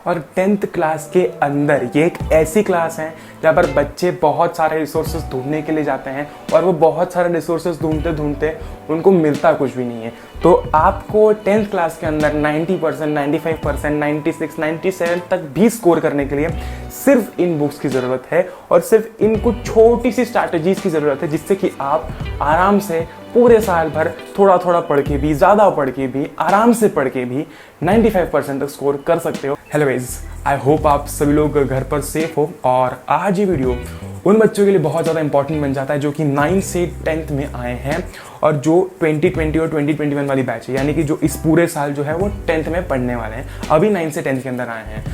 और 10th class के अंदर ये एक ऐसी क्लास है जहाँ पर बच्चे बहुत सारे रिसोर्सेज ढूंढने के लिए जाते हैं और वो बहुत सारे रिसोर्सेज ढूंढते ढूंढते उनको मिलता कुछ भी नहीं है। तो आपको 10th क्लास के अंदर 90%, 95%, 96, 97 तक भी स्कोर करने के लिए सिर्फ इन बुक्स की ज़रूरत है और सिर्फ इन कुछ छोटी सी स्ट्रैटेजीज़ की ज़रूरत है, जिससे कि आप आराम से पूरे साल भर थोड़ा थोड़ा पढ़ के भी, ज़्यादा पढ़ के भी, आराम से पढ़ के भी 95% तक स्कोर कर सकते हो। हेलो गाइस, आई होप आप सभी लोग घर पर सेफ हो। और आज ये वीडियो उन बच्चों के लिए बहुत ज़्यादा इंपॉर्टेंट बन जाता है जो कि 9 से 10th में आए हैं और जो 2020 और 2021 वाली बैच है, यानी कि जो इस पूरे साल जो है वो 10th में पढ़ने वाले हैं, अभी 9 से 10th के अंदर आए हैं।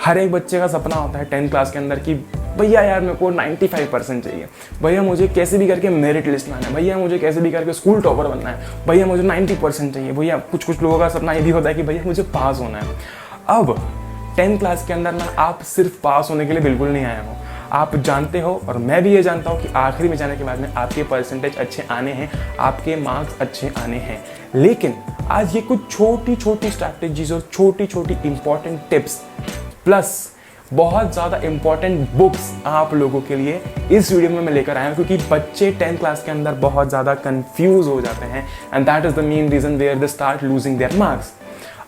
हर एक बच्चे का सपना होता है 10th क्लास के अंदर कि भैया यार मेरे को 95% चाहिए, भैया मुझे कैसे भी करके मेरिट लिस्ट में आना है, भैया मुझे कैसे भी करके स्कूल टॉपर बनना है, भैया मुझे 90% चाहिए, भैया कुछ लोगों का सपना ये भी होता है कि भैया मुझे पास होना है। अब 10th क्लास के अंदर ना आप सिर्फ पास होने के लिए बिल्कुल नहीं आए हो। आप जानते हो और मैं भी ये जानता हूँ कि आखिरी में जाने के बाद में आपके परसेंटेज अच्छे आने हैं, आपके मार्क्स अच्छे आने हैं, लेकिन आज ये कुछ छोटी छोटी स्ट्रैटेजीज और छोटी छोटी इंपॉर्टेंट टिप्स प्लस बहुत ज़्यादा इंपॉर्टेंट बुक्स आप लोगों के लिए इस वीडियो में मैं लेकर आया हूँ, क्योंकि बच्चे 10th क्लास के अंदर बहुत ज़्यादा कंफ्यूज हो जाते हैं and that is the main reason where they start losing their marks.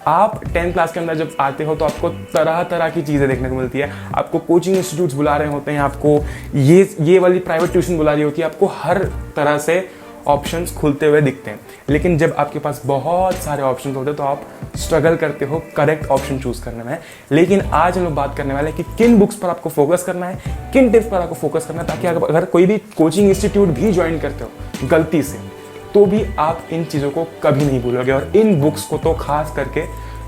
आप 10th क्लास के अंदर जब आते हो तो आपको तरह तरह की चीज़ें देखने को मिलती है। आपको कोचिंग इंस्टीट्यूट्स बुला रहे होते हैं, आपको ये वाली प्राइवेट ट्यूशन बुला रही होती है, आपको हर तरह से ऑप्शंस खुलते हुए दिखते हैं। लेकिन जब आपके पास बहुत सारे ऑप्शंस होते हैं तो आप स्ट्रगल करते हो करेक्ट ऑप्शन चूज़ करने में। लेकिन आज हम लोग बात करने वाले हैं कि किन बुक्स पर आपको फोकस करना है, किन टिप्स पर आपको फोकस करना है, ताकि अगर कोई भी कोचिंग इंस्टीट्यूट भी ज्वाइन करते हो गलती से तो भी आप इन चीज़ों को कभी नहीं भूलोगे और इन बुक्स को तो खास करके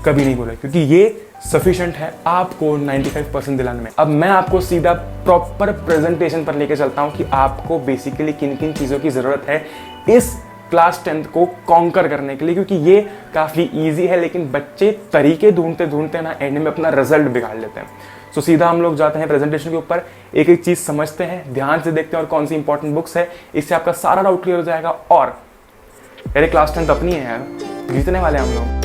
कभी नहीं भूलोगे, क्योंकि ये सफिशिएंट है आपको 95% दिलाने में। अब मैं आपको सीधा प्रॉपर प्रेजेंटेशन पर लेके चलता हूँ कि आपको बेसिकली किन किन चीज़ों की ज़रूरत है इस क्लास 10th को कॉन्कर करने के लिए, क्योंकि ये काफ़ी ईजी है लेकिन बच्चे तरीके ढूंढते ढूंढते ना एंड में अपना रिजल्ट बिगाड़ लेते हैं। तो सीधा हम लोग जाते हैं प्रेजेंटेशन के ऊपर, एक एक चीज़ समझते हैं, ध्यान से देखते हैं और कौन सी इंपॉर्टेंट बुक्स है, इससे आपका सारा डाउट क्लियर हो जाएगा। और यार क्लास 10th अपनी है यार, जीतने वाले हम लोग।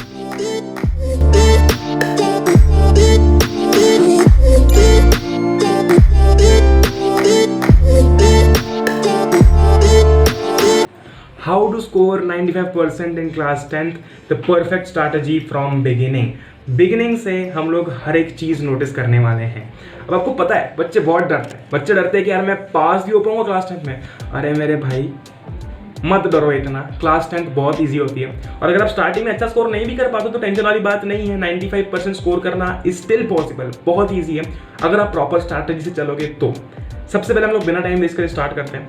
How to score 95% in class 10th? The perfect strategy from beginning. Beginning से हम लोग हर एक चीज़ नोटिस करने वाले हैं। अब आपको पता है बच्चे बहुत डरते हैं, बच्चे डरते हैं कि यार मैं पास भी हो पाऊंगा क्लास 10th में। अरे मेरे भाई मत डरो इतना, क्लास 10th बहुत इजी होती है। और अगर आप स्टार्टिंग में अच्छा स्कोर नहीं भी कर पाते तो टेंशन वाली बात नहीं है, 95% स्कोर करना इज स्टिल पॉसिबल, बहुत ईजी है अगर आप प्रॉपर स्ट्रैटेजी से चलोगे तो। सबसे पहले हम लोग बिना टाइम वेस्ट करे स्टार्ट करते हैं।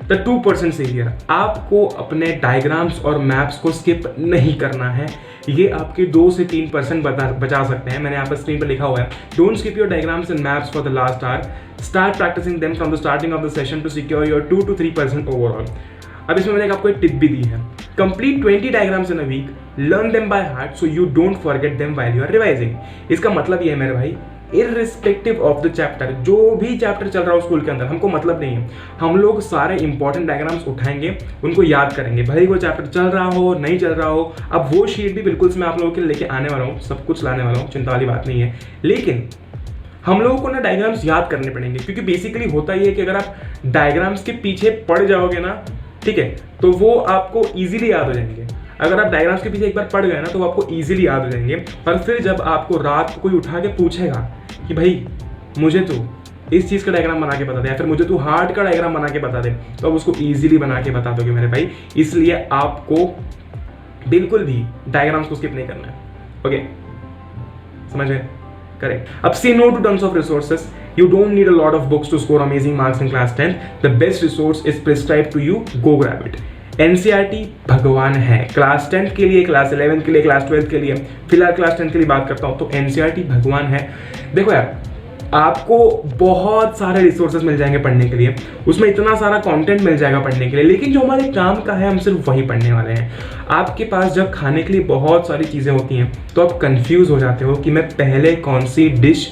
द 2% सेवियर, आपको अपने डायग्राम्स और मैप्स को स्किप नहीं करना है। ये आपके 2 से 3% बचा सकते हैं। मैंने यहाँ पर स्क्रीन पर लिखा हुआ है, don't skip your diagrams and maps for the last hour, start practising them from the starting of the session to secure your 2 to 3% overall. अब इसमें मैंने आपको एक टिप भी दी है, complete 20 diagrams in a week, learn them by heart so you don't forget them while you are revising. इसका मतलब ये है मेरे भाई, इररिस्पेक्टिव ऑफ द चैप्टर, जो भी चैप्टर चल रहा हो स्कूल के अंदर, हमको मतलब नहीं है, हम लोग सारे इंपॉर्टेंट डायग्राम्स उठाएंगे, उनको याद करेंगे, भले वो चैप्टर चल रहा हो नहीं चल रहा हो। अब वो शीट भी बिल्कुल मैं आप लोगों के लिए लेके आने वाला हूँ, सब कुछ लाने वाला हूँ, चिंता वाली बात नहीं है। लेकिन हम लोगों को ना डायग्राम्स याद करने पड़ेंगे, क्योंकि बेसिकली होता ही है कि अगर आप डायग्राम्स के पीछे पड़ जाओगे ना, ठीक है, तो वो आपको ईजिली याद हो जाएंगे। अगर आप डायग्राम्स के पीछे एक बार पढ़ गए ना तो वो आपको ईजिली याद हो जाएंगे। और फिर जब आपको रात को कोई उठा के पूछेगा कि भाई मुझे तो इस चीज़ का डायग्राम बना के बता दे, या फिर मुझे तो हार्ट का डायग्राम बना के बता दे, तो आप उसको ईजिली बना के बता दोगे मेरे भाई। इसलिए आपको बिल्कुल भी डायग्राम्स को स्किप नहीं करना है। ओके, समझ गए? करेक्ट। अब say no to tons of resources. You don't need a lot of books to score amazing marks in class 10th. The best resource is prescribed to you. Go grab it. NCERT भगवान है class 10th के लिए, class 11 के लिए, class 12 के लिए। फिलहाल class 10th के लिए बात करता हूँ तो NCERT भगवान है। देखो यार, आपको बहुत सारे रिसोर्सेज मिल जाएंगे पढ़ने के लिए, उसमें इतना सारा कंटेंट मिल जाएगा पढ़ने के लिए, लेकिन जो हमारे काम का है हम सिर्फ वही पढ़ने वाले हैं। आपके पास जब खाने के लिए बहुत सारी चीज़ें होती हैं तो आप कंफ्यूज हो जाते हो कि मैं पहले कौन सी डिश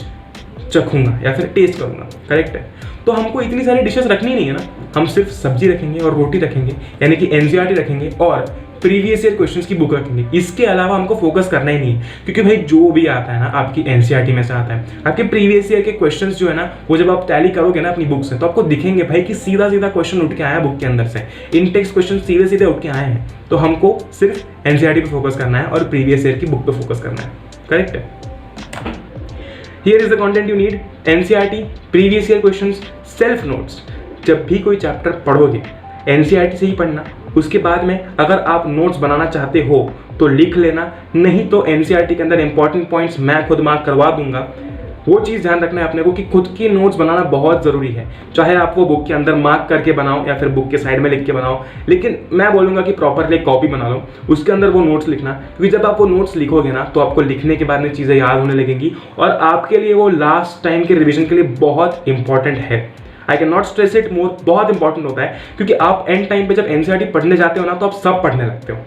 चखूंगा या फिर टेस्ट करूंगा, करेक्ट है? तो हमको इतनी सारी डिशेस रखनी नहीं है ना, हम सिर्फ सब्जी रखेंगे और रोटी रखेंगे, यानी कि NCERT रखेंगे और प्रीवियस ईयर क्वेश्चंस की बुक रखेंगे। इसके अलावा हमको फोकस करना ही नहीं है, क्योंकि भाई जो भी आता है ना आपकी एनसीईआरटी में से आता है, आपके प्रीवियस ईयर के क्वेश्चंस जो है ना वो जब आप टैली करोगे ना अपनी बुक से, तो आपको दिखेंगे भाई कि सीधा सीधा क्वेश्चन उठ के आया बुक के अंदर से, इन टेक्स्ट क्वेश्चन सीधे सीधे उठ के आए हैं। तो हमको सिर्फ एनसीईआरटी पे फोकस करना है और प्रीवियस ईयर की बुक पे फोकस करना है। करेक्ट है? Here is the content you need: NCERT, previous year questions, self notes. जब भी कोई चैप्टर पढ़ोगे एनसीईआरटी से ही पढ़ना। उसके बाद में अगर आप नोट्स बनाना चाहते हो तो लिख लेना, नहीं तो एनसीईआरटी के अंदर इंपॉर्टेंट पॉइंट्स मैं खुद मार्क करवा दूंगा। वो चीज़ ध्यान रखना है अपने को कि खुद की नोट्स बनाना बहुत ज़रूरी है, चाहे आप वो बुक के अंदर मार्क करके बनाओ या फिर बुक के साइड में लिख के बनाओ, लेकिन मैं बोलूँगा कि प्रॉपरली कॉपी बना लो, उसके अंदर वो नोट्स लिखना, क्योंकि जब आप वो नोट्स लिखोगे ना तो आपको लिखने के बाद में चीज़ें याद होने लगेंगी और आपके लिए वो लास्ट टाइम के रिविजन के लिए बहुत इंपॉर्टेंट है। I can not stress it more, बहुत इंपॉर्टेंट होता है, क्योंकि आप एंड टाइम पे जब एनसीईआरटी पढ़ने जाते हो ना तो आप सब पढ़ने लगते हो,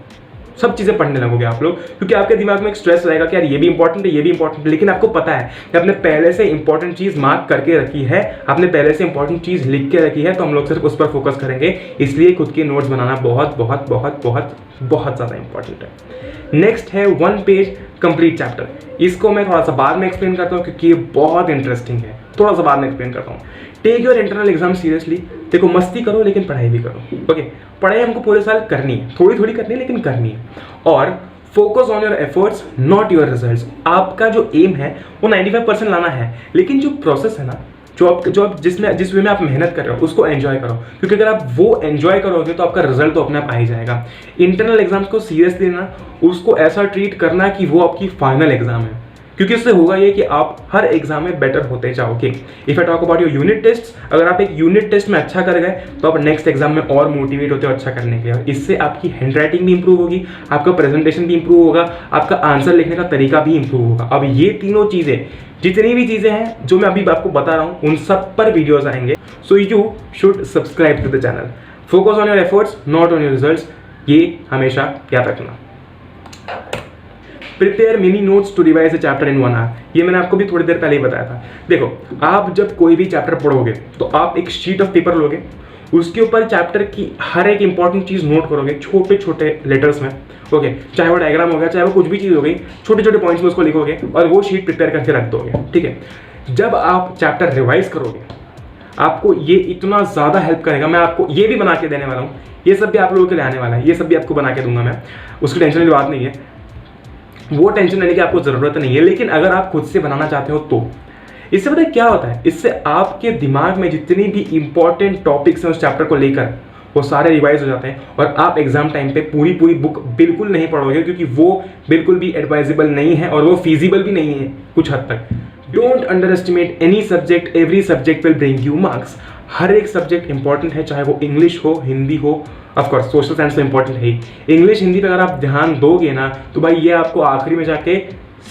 सब चीज़ें पढ़ने लगोगे आप लोग, क्योंकि आपके दिमाग में एक स्ट्रेस रहेगा कि यार ये भी इंपॉर्टेंट है, ये भी इंपॉर्टेंट है, लेकिन आपको पता है कि आपने पहले से इंपॉर्टेंट चीज़ मार्क करके रखी है, आपने पहले से इंपॉर्टेंट चीज़ लिख के रखी है, तो हम लोग सिर्फ उस पर फोकस करेंगे। इसलिए खुद के नोट्स बनाना बहुत बहुत बहुत बहुत बहुत ज़्यादा इंपॉर्टेंट है। नेक्स्ट है 1 पेज कंप्लीट चैप्टर। इसको मैं थोड़ा सा बाद में एक्सप्लेन करता हूँ, क्योंकि ये बहुत इंटरेस्टिंग है, थोड़ा सा बाद में एक्सप्लेन करता हूँ। Take your internal exam seriously. देखो, मस्ती करो लेकिन पढ़ाई भी करो। ओके, पढ़ाई हमको पूरे साल करनी है, थोड़ी थोड़ी करनी है लेकिन करनी है। और focus on your efforts not your results. आपका जो एम है वो 95% लाना है, लेकिन जो प्रोसेस है ना, जो आप जिस वे में आप मेहनत कर रहे हो उसको एंजॉय करो, क्योंकि अगर आप वो एंजॉय करोगे तो आपका रिजल्ट तो अपने आप आ ही जाएगा। इंटरनल एग्जाम्स को सीरियसली लेना, उसको ऐसा ट्रीट करना कि वो आपकी फाइनल एग्जाम है, क्योंकि उससे होगा ये कि आप हर एग्जाम में बेटर होते जाओगे। If I talk about your unit test, अगर आप एक यूनिट टेस्ट में अच्छा कर गए तो आप नेक्स्ट एग्जाम में और मोटिवेट होते हो अच्छा करने के लिए। इससे आपकी हैंड राइटिंग भी इंप्रूव होगी, आपका प्रेजेंटेशन भी इंप्रूव होगा, आपका आंसर लिखने का तरीका भी इंप्रूव होगा। अब ये तीनों चीज़ें, जितनी भी चीज़ें हैं जो मैं अभी आपको बता रहा हूँ, उन सब पर वीडियोज आएंगे। So you should subscribe to the channel. Focus on your efforts not on your results, ये हमेशा याद रखना। Prepare mini notes to revise a chapter in 1 hour. ये मैंने आपको भी थोड़ी देर पहले ही बताया था। देखो, आप जब कोई भी चैप्टर पढ़ोगे तो आप एक शीट ऑफ पेपर लोगे, उसके ऊपर चैप्टर की हर एक इंपॉर्टेंट चीज़ नोट करोगे छोटे छोटे लेटर्स में। ओके, चाहे वो डायग्राम हो गया, चाहे वो कुछ भी चीज़ हो गई, छोटे छोटे पॉइंट्स में उसको लिखोगे और वो शीट प्रिपेयर करके रख दोगे। ठीक है, जब आप चैप्टर रिवाइज करोगे आपको ये इतना ज़्यादा हेल्प करेगा। मैं आपको ये भी बना के देने वाला हूँ, ये सब भी आप लोगों के लिए आने वाला है, ये सब भी आपको बना के दूंगा मैं, उसकी टेंशन वाली बात नहीं है, वो टेंशन लेने की आपको ज़रूरत नहीं है। लेकिन अगर आप खुद से बनाना चाहते हो तो इससे पता है क्या होता है, इससे आपके दिमाग में जितनी भी इंपॉर्टेंट टॉपिक्स हैं उस चैप्टर को लेकर वो सारे रिवाइज हो जाते हैं और आप एग्जाम टाइम पे पूरी बुक बिल्कुल नहीं पढ़ोगे, क्योंकि वो बिल्कुल भी एडवाइजेबल नहीं है और वो फीजिबल भी नहीं है कुछ हद तक। Don't underestimate any subject, every subject will bring you marks. हर एक सब्जेक्ट इंपॉर्टेंट है, चाहे वो इंग्लिश हो, हिंदी हो, ऑफकोर्स सोशल साइंस तो इंपॉर्टेंट है ही। इंग्लिश हिंदी पे अगर आप ध्यान दोगे ना तो भाई ये आपको आखिरी में जाके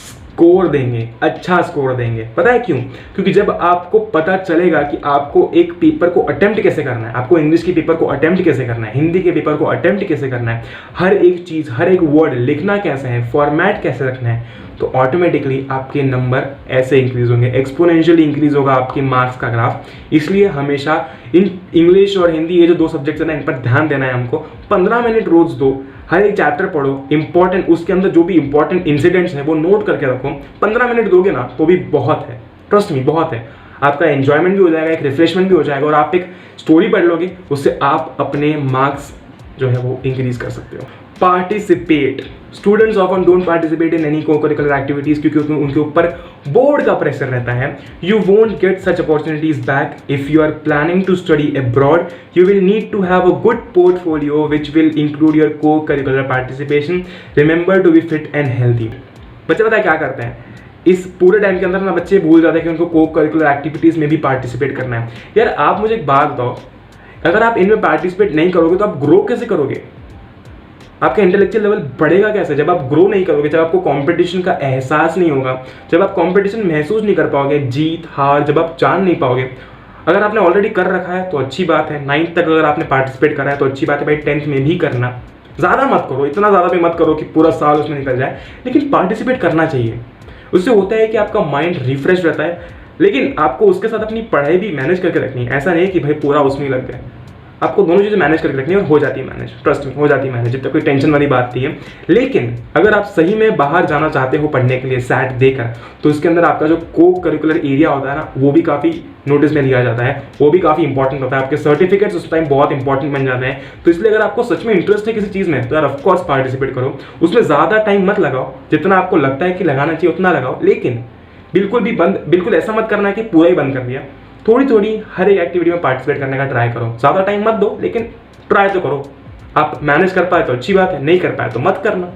स्कोर देंगे, अच्छा स्कोर देंगे। पता है क्यों? क्योंकि जब आपको पता चलेगा कि आपको एक पेपर को अटेम्प्ट कैसे करना है, आपको इंग्लिश के पेपर को अटेम्प्ट कैसे करना है, हिंदी के पेपर को अटेम्प्ट कैसे करना है, हर एक चीज़, हर एक वर्ड लिखना कैसे है, फॉर्मेट कैसे रखना है, तो ऑटोमेटिकली आपके नंबर ऐसे इंक्रीज होंगे, एक्सपोनेंशियली इंक्रीज होगा आपके मार्क्स का ग्राफ। इसलिए हमेशा इन इंग्लिश और हिंदी, ये जो 2 सब्जेक्ट्स है ना, इन पर ध्यान देना है हमको। 15 मिनट रोज दो, हर एक चैप्टर पढ़ो, इंपॉर्टेंट, उसके अंदर जो भी इंपॉर्टेंट इंसिडेंट्स हैं वो नोट करके रखो। 15 मिनट दोगे ना तो भी बहुत है, ट्रस्ट मी, बहुत है। आपका एंजॉयमेंट भी हो जाएगा, एक रिफ्रेशमेंट भी हो जाएगा और आप एक स्टोरी पढ़ लोगे, उससे आप अपने मार्क्स जो है वो इंक्रीज कर सकते हो। Participate. Students often don't participate in any co-curricular activities, क्योंकि उनके ऊपर बोर्ड का प्रेशर रहता है। You won't get such opportunities back if you are planning to study abroad. You will need to have a good portfolio which will include your co-curricular participation. Remember to be fit and healthy. बच्चे पता है क्या करते हैं, इस पूरे time के अंदर ना बच्चे भूल जाते हैं कि उनको को-करिकुलर एक्टिविटीज में भी पार्टिसिपेट करना है। यार आप मुझे एक बात बताओ, अगर आप इनमें पार्टिसिपेट नहीं करोगे तो आप ग्रो कैसे करोगे? आपका इंटेलेक्चुअल लेवल बढ़ेगा कैसे जब आप ग्रो नहीं करोगे, जब आपको कंपटीशन का एहसास नहीं होगा, जब आप कंपटीशन महसूस नहीं कर पाओगे, जीत हार जब आप जान नहीं पाओगे। अगर आपने ऑलरेडी कर रखा है तो अच्छी बात है, 9th तक अगर आपने पार्टिसिपेट करा है तो अच्छी बात है भाई, 10th में भी करना। ज़्यादा मत करो, इतना ज़्यादा भी मत करो कि पूरा साल उसमें निकल जाए, लेकिन पार्टिसिपेट करना चाहिए। उससे होता है कि आपका माइंड रिफ्रेश रहता है, लेकिन आपको उसके साथ अपनी पढ़ाई भी मैनेज करके रखनी है। ऐसा नहीं है कि भाई पूरा उसमें ही लग गए। आपको दोनों चीज़ें मैनेज करके रखनी है और हो जाती है मैनेज, ट्रस्ट में हो जाती है मैनेज, जितना कोई टेंशन वाली बात नहीं है। लेकिन अगर आप सही में बाहर जाना चाहते हो पढ़ने के लिए सैट देकर, तो इसके अंदर आपका जो को करिकुलर एरिया होता है ना, वो भी काफ़ी नोटिस में लिया जाता है, वो भी काफ़ी इंपॉर्टेंट होता है। आपके सर्टिफिकेट्स उस टाइम बहुत इंपॉर्टेंट बन जाते हैं। तो इसलिए अगर आपको सच में इंटरेस्ट है किसी चीज़ में, तो यार ऑफकोर्स पार्टिसिपेट करो। उसमें ज़्यादा टाइम मत लगाओ, जितना आपको लगता है कि लगाना चाहिए उतना लगाओ, लेकिन बिल्कुल ऐसा मत करना है कि पूरा ही बंद कर दिया। थोड़ी थोड़ी हर एक एक्टिविटी में पार्टिसिपेट करने का ट्राई करो। ज़्यादा टाइम मत दो, लेकिन ट्राई तो करो। आप मैनेज कर पाए तो अच्छी बात है, नहीं कर पाए तो मत करना।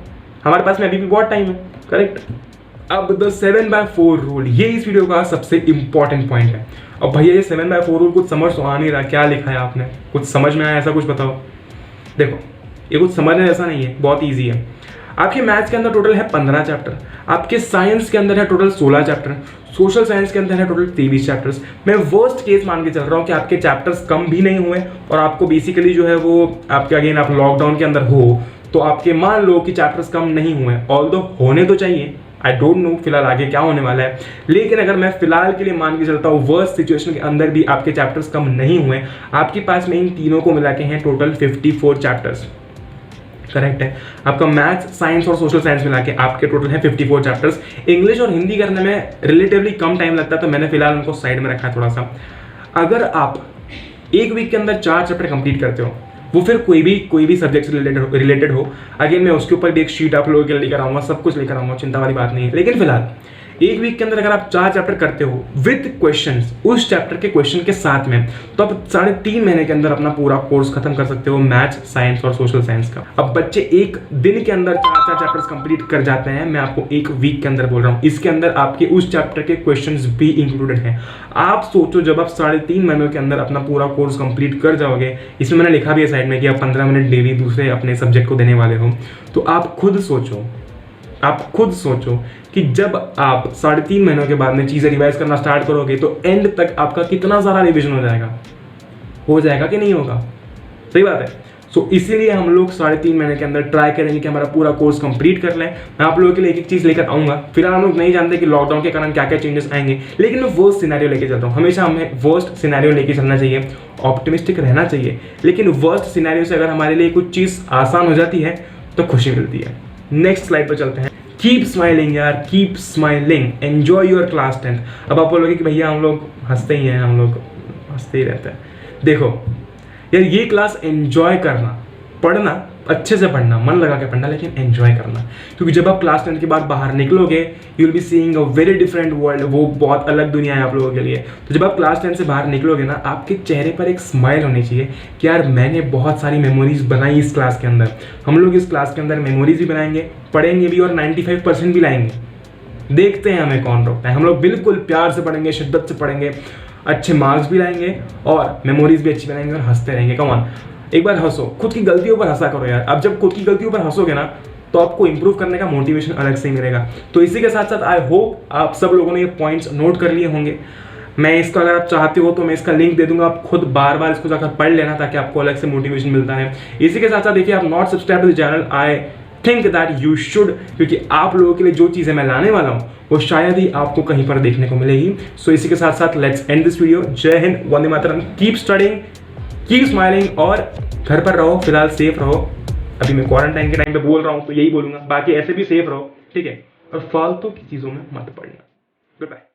हमारे पास में अभी भी बहुत टाइम है, करेक्ट। अब द 7/4 रूल, ये इस वीडियो का सबसे इंपॉर्टेंट पॉइंट है। अब भैया ये 7/4 रूल कुछ समझ तो आ नहीं रहा, क्या लिखा है आपने, कुछ समझ में आया ऐसा कुछ बताओ। देखो ये कुछ समझने जैसा नहीं है, बहुत ईजी है। आपके मैथ्स के अंदर टोटल है 15 चैप्टर, आपके साइंस के अंदर है टोटल 16 चैप्टर, सोशल साइंस के अंदर है टोटल 23 चैप्टर्स। मैं वर्स्ट केस मान के चल रहा हूँ कि आपके चैप्टर्स कम भी नहीं हुए और आपको बेसिकली जो है वो आपके अगेन आप लॉकडाउन के अंदर हो, तो आपके मान लो कि चैप्टर्स कम नहीं हुए, ऑल्दो होने तो चाहिए। आई डोंट नो फिलहाल आगे क्या होने वाला है, लेकिन अगर मैं फिलहाल के लिए मान के चलता हूँ वर्स्ट सिचुएशन के अंदर भी आपके चैप्टर्स कम नहीं हुए, आपके पास में इन तीनों को मिला के हैं टोटल 54 चैप्टर्स, करेक्ट है। आपका मैथ्स, साइंस और सोशल साइंस मिला के आपके टोटल है 54 चैप्टर्स। इंग्लिश और हिंदी करने में रिलेटिवली कम टाइम लगता है, तो मैंने फिलहाल उनको साइड में रखा है थोड़ा सा। अगर आप एक वीक के अंदर 4 चैप्टर कंप्लीट करते हो, वो फिर कोई भी सब्जेक्ट से रिलेटेड हो, अगेन मैं उसके ऊपर भी एक शीट आप लोगों के लिए लेकर आऊँगा, सब कुछ लेकर आऊँगा, चिंता वाली बात नहीं है। लेकिन फिलहाल एक वीक के अंदर अगर आप 4 चैप्टर करते हो विद क्वेश्चंस, उस चैप्टर के क्वेश्चन के साथ में, तो आप 3.5 महीने के अंदर अपना पूरा कोर्स खत्म कर सकते हो मैथ्स, साइंस और सोशल साइंस का। अब बच्चे एक दिन के अंदर 4 चैप्टर्स कंप्लीट कर जाते हैं, मैं आपको एक वीक के अंदर बोल रहा हूँ। इसके अंदर आपके उस चैप्टर के क्वेश्चंस भी इंक्लूडेड हैं। आप सोचो जब आप 3.5 महीनों के अंदर अपना पूरा कोर्स कंप्लीट कर जाओगे, इसमें मैंने लिखा भी है साइड में कि आप 15 मिनट डेली दूसरे अपने सब्जेक्ट को देने वाले हो, तो आप खुद सोचो कि जब आप 3.5 महीनों के बाद में चीज़ें रिवाइज करना स्टार्ट करोगे, तो एंड तक आपका कितना सारा रिवीजन हो जाएगा कि नहीं होगा। सही बात है। सो इसीलिए हम लोग 3.5 महीने के अंदर ट्राई करेंगे कि हमारा पूरा कोर्स कंप्लीट कर लें। मैं आप लोगों के लिए एक चीज़ लेकर आऊँगा। फिलहाल हम लोग नहीं जानते कि लॉकडाउन के कारण क्या क्या चेंजेस आएंगे, लेकिन मैं वर्स्ट सिनेरियो लेके चलता हूँ। हमेशा हमें वर्स्ट सिनेरियो लेके चलना चाहिए, ऑप्टिमिस्टिक रहना चाहिए, लेकिन वर्स्ट सिनेरियो से अगर हमारे लिए कुछ चीज़ आसान हो जाती है तो खुशी मिलती है। नेक्स्ट स्लाइड पर चलते हैं। कीप स्माइलिंग यार, keep smiling, enjoy your class 10। अब आप बोलोगे कि भैया हम लोग हंसते ही हैं, हम लोग हंसते ही रहते हैं। देखो यार, ये क्लास एन्जॉय करना, पढ़ना, अच्छे से पढ़ना, मन लगा के पढ़ना, लेकिन एन्जॉय करना। क्योंकि जब आप क्लास 10 के बाद बाहर निकलोगे, you will be seeing a very different world. वो बहुत अलग दुनिया है आप लोगों के लिए। तो जब आप क्लास 10 से बाहर निकलोगे ना, आपके चेहरे पर एक स्माइल होनी चाहिए कि यार मैंने बहुत सारी मेमोरीज बनाई इस क्लास के अंदर। हम लोग इस क्लास के अंदर मेमोरीज भी बनाएंगे, पढ़ेंगे भी और 95% भी लाएंगे। देखते हैं हमें कौन रोकता है। हम लोग बिल्कुल प्यार से पढ़ेंगे, शिद्दत से पढ़ेंगे, अच्छे मार्क्स भी लाएंगे और मेमोरीज भी अच्छी बनाएंगे और हंसते रहेंगे। कम ऑन, एक बार हंसो, खुद की गलतियों पर हंसा करो यार। अब जब खुद की गलतियों पर हंसोगे ना, तो आपको इंप्रूव करने का मोटिवेशन अलग से ही मिलेगा। तो इसी के साथ साथ आई होप आप सब लोगों ने ये पॉइंट्स नोट कर लिए होंगे। मैं इसका अगर आप चाहते हो तो मैं इसका लिंक दे दूंगा, आप खुद बार बार इसको जाकर पढ़ लेना, ताकि आपको अलग से मोटिवेशन मिलता है। इसी के साथ साथ देखिए, आप not subscribe to the channel, I think that you should, क्योंकि आप लोगों के लिए जो चीज़ें मैं लाने वाला हूँ वो शायद ही आपको कहीं पर देखने को मिलेगी। सो इसी के साथ साथ लेट्स एंड दिस वीडियो। जय Hind, Vande Mataram, keep studying, keep smiling और घर पर रहो, फिलहाल सेफ रहो। अभी मैं क्वारंटाइन के टाइम पे बोल रहा हूँ तो यही बोलूंगा, बाकी ऐसे भी सेफ रहो, ठीक है। और फालतू की चीज़ों में मत पड़ना। Good bye.